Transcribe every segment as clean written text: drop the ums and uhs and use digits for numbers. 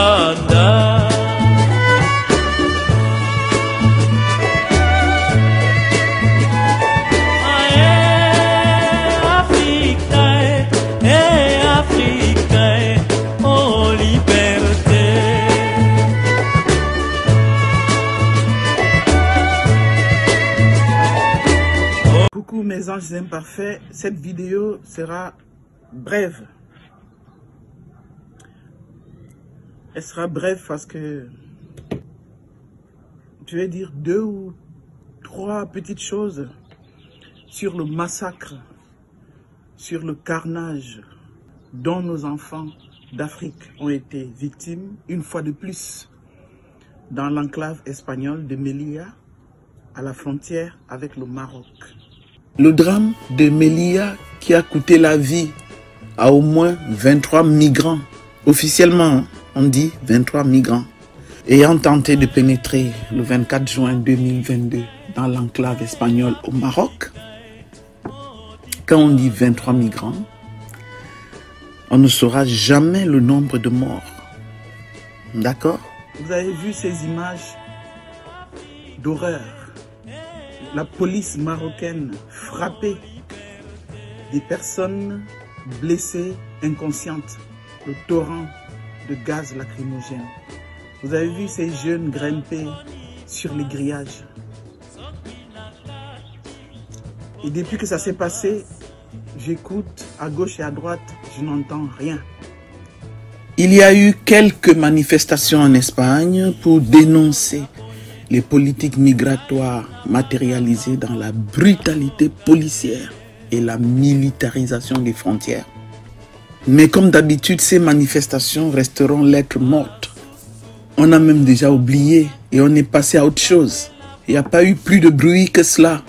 Rwanda. Coucou mes anges imparfaits, cette vidéo sera brève. Elle sera brève parce que je vais dire 2 ou 3 petites choses sur le massacre, sur le carnage dont nos enfants d'Afrique ont été victimes, une fois de plus, dans l'enclave espagnole de Melilla, à la frontière avec le Maroc. Le drame de Melilla qui a coûté la vie à au moins 23 migrants. Officiellement, on dit 23 migrants. Ayant tenté de pénétrer le 24 juin 2022 dans l'enclave espagnole au Maroc, quand on dit 23 migrants, on ne saura jamais le nombre de morts. D'accord? Vous avez vu ces images d'horreur. La police marocaine frappait des personnes blessées, inconscientes, le torrent de gaz lacrymogène. Vous avez vu ces jeunes grimper sur les grillages. Et depuis que ça s'est passé, j'écoute à gauche et à droite, je n'entends rien. Il y a eu quelques manifestations en Espagne pour dénoncer les politiques migratoires matérialisées dans la brutalité policière et la militarisation des frontières. Mais comme d'habitude, ces manifestations resteront lettres mortes. On a même déjà oublié et on est passé à autre chose. Il n'y a pas eu plus de bruit que cela,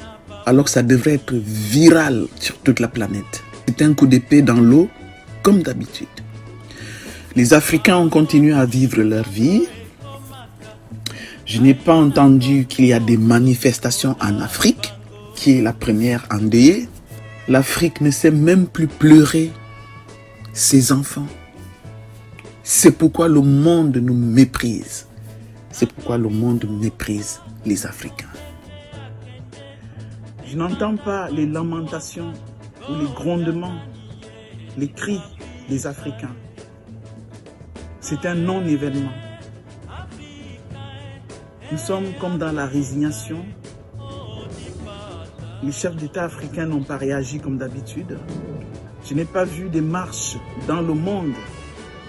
alors que ça devrait être viral sur toute la planète. C'est un coup d'épée dans l'eau, comme d'habitude. Les Africains ont continué à vivre leur vie. Je n'ai pas entendu qu'il y a des manifestations en Afrique, qui est la première endeuillée. L'Afrique ne sait même plus pleurer ses enfants. C'est pourquoi le monde nous méprise. C'est pourquoi le monde méprise les Africains. Je n'entends pas les lamentations ou les grondements, les cris des Africains. C'est un non-événement. Nous sommes comme dans la résignation. Les chefs d'État africains n'ont pas réagi comme d'habitude. Je n'ai pas vu des marches dans le monde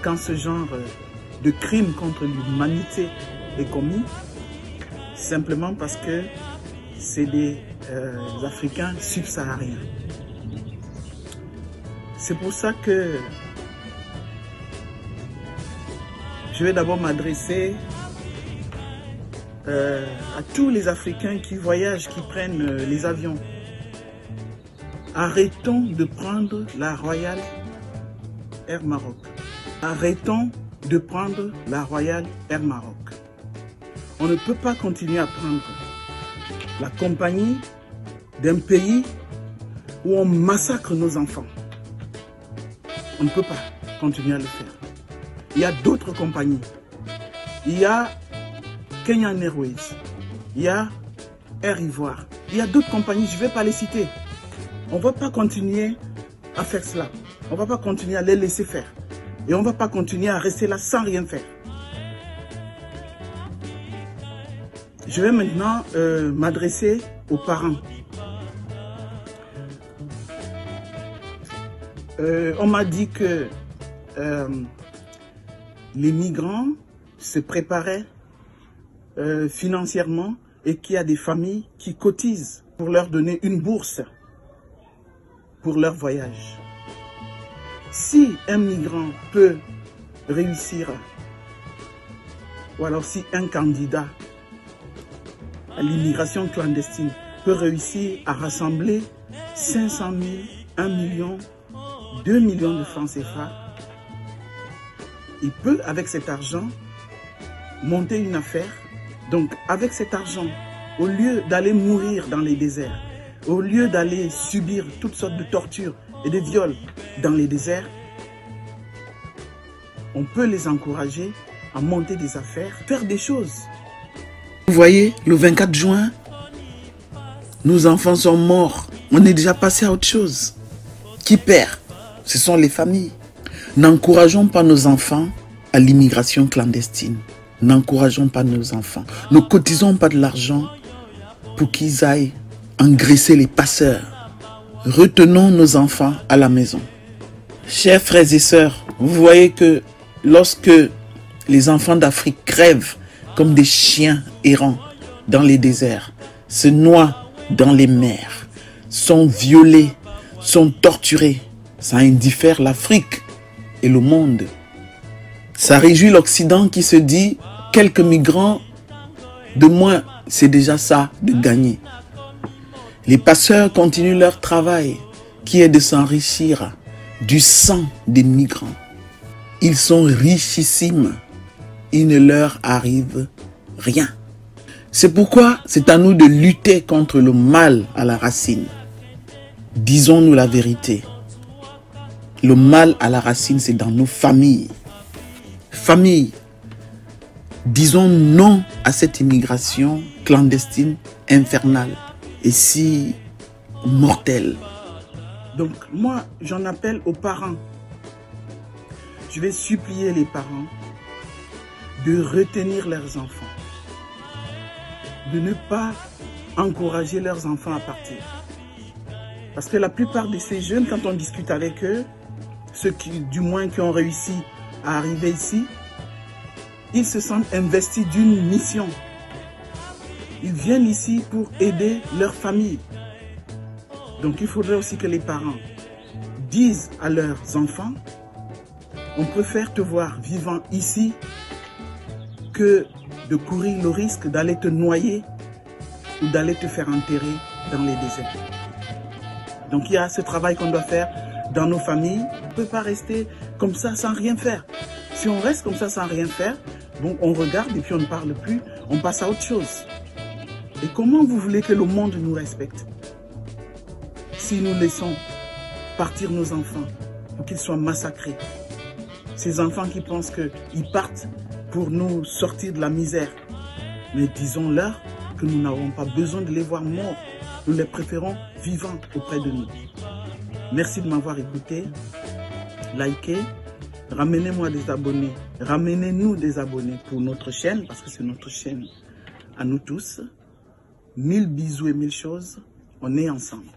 quand ce genre de crime contre l'humanité est commis. Simplement parce que c'est des Africains subsahariens. C'est pour ça que je vais d'abord m'adresser à tous les Africains qui voyagent, qui prennent les avions. Arrêtons de prendre la Royal Air Maroc. Arrêtons de prendre la Royal Air Maroc. On ne peut pas continuer à prendre la compagnie d'un pays où on massacre nos enfants. On ne peut pas continuer à le faire. Il y a d'autres compagnies. Il y a Kenyan Airways, il y a Air Ivoire, il y a d'autres compagnies, je ne vais pas les citer. On ne va pas continuer à faire cela. On ne va pas continuer à les laisser faire. Et on ne va pas continuer à rester là sans rien faire. Je vais maintenant m'adresser aux parents. On m'a dit que les migrants se préparaient financièrement et qu'il y a des familles qui cotisent pour leur donner une bourse pour leur voyage. Si un migrant peut réussir, ou alors si un candidat à l'immigration clandestine peut réussir à rassembler 500 000, 1 million, 2 millions de francs CFA, il peut avec cet argent monter une affaire. Donc avec cet argent, au lieu d'aller mourir dans les déserts, au lieu d'aller subir toutes sortes de tortures et de viols dans les déserts, on peut les encourager à monter des affaires, faire des choses. Vous voyez, le 24 juin, nos enfants sont morts. On est déjà passé à autre chose. Qui perd? Ce sont les familles. N'encourageons pas nos enfants à l'immigration clandestine. N'encourageons pas nos enfants. Ne cotisons pas de l'argent pour qu'ils aillent engraisser les passeurs. Retenons nos enfants à la maison. Chers frères et sœurs, vous voyez que lorsque les enfants d'Afrique crèvent comme des chiens errants dans les déserts, se noient dans les mers, sont violés, sont torturés, ça indiffère l'Afrique et le monde. Ça réjouit l'Occident qui se dit quelques migrants de moins, c'est déjà ça de gagner. Les passeurs continuent leur travail qui est de s'enrichir du sang des migrants. Ils sont richissimes. Il ne leur arrive rien. C'est pourquoi c'est à nous de lutter contre le mal à la racine. Disons-nous la vérité. Le mal à la racine, c'est dans nos familles. Familles, disons non à cette immigration clandestine, infernale et si mortelle. Donc moi, j'en appelle aux parents. Je vais supplier les parents de retenir leurs enfants, de ne pas encourager leurs enfants à partir. Parce que la plupart de ces jeunes, quand on discute avec eux, ceux qui, du moins qui ont réussi à arriver ici, ils se sentent investis d'une mission. Ils viennent ici pour aider leur famille. Donc il faudrait aussi que les parents disent à leurs enfants, on préfère te voir vivant ici que de courir le risque d'aller te noyer ou d'aller te faire enterrer dans les déserts. Donc il y a ce travail qu'on doit faire dans nos familles. On ne peut pas rester comme ça sans rien faire. Si on reste comme ça sans rien faire, bon, on regarde et puis on ne parle plus, on passe à autre chose. Et comment vous voulez que le monde nous respecte si nous laissons partir nos enfants pour qu'ils soient massacrés? Ces enfants qui pensent qu'ils partent pour nous sortir de la misère. Mais disons-leur que nous n'avons pas besoin de les voir morts. Nous les préférons vivants auprès de nous. Merci de m'avoir écouté. Likez. Ramenez-moi des abonnés. Ramenez-nous des abonnés pour notre chaîne, parce que c'est notre chaîne à nous tous. 1000 bisous et 1000 choses. On est ensemble.